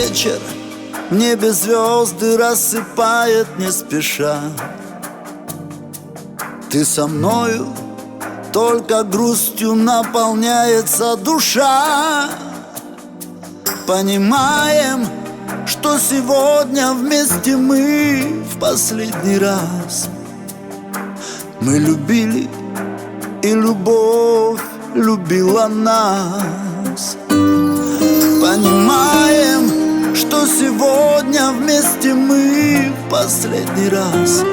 вечер в небе звезды рассыпает не спеша. Ты со мною, только грустью наполняется душа. Понимаем, что сегодня вместе мы в последний раз. Мы любили, и любовь любила нас. Понимаем, что сегодня вместе мы в последний раз.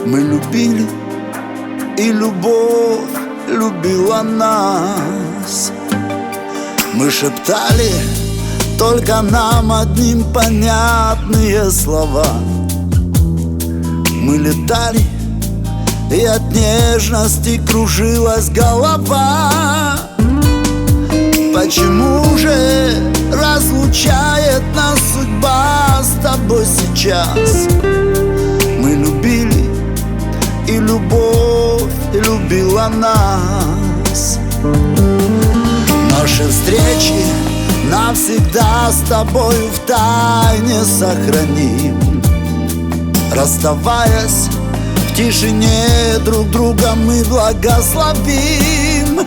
Мы любили, и любовь любила нас. Мы шептали только нам одним понятные слова. Мы летали, и от нежности кружилась голова. Почему же разлучает нас судьба с тобой сейчас? Мы любили, и любовь любила нас. Наши встречи навсегда с тобою в тайне сохраним. Расставаясь в тишине, друг друга мы благословим.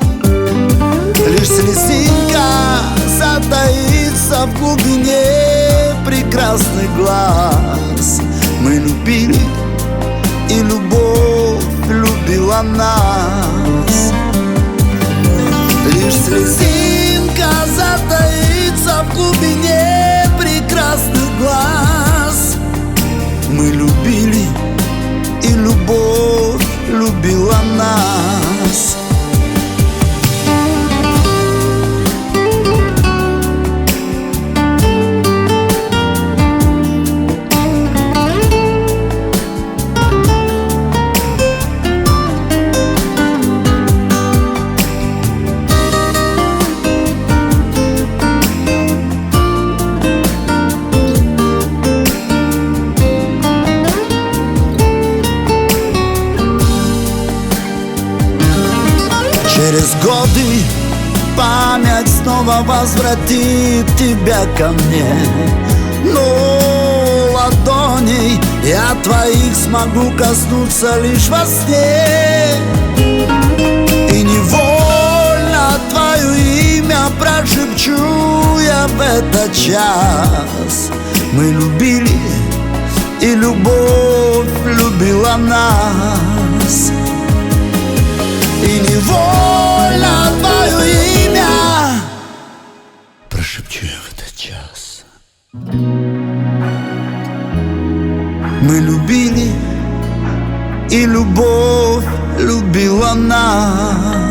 Лишь слезинка затаится в глубине прекрасных глаз. Мы любили, и любовь любила нас. Лишь слезинка затаится в глубине прекрасных глаз. Мы любили, и любовь любила нас. Через годы память снова возвратит тебя ко мне. Но ладоней я твоих смогу коснуться лишь во сне. И невольно твое имя прошепчу я в этот час. Мы любили, и любовь любила нас. И невольно твое имя прошепчу я в этот час. Мы любили, и любовь любила нас.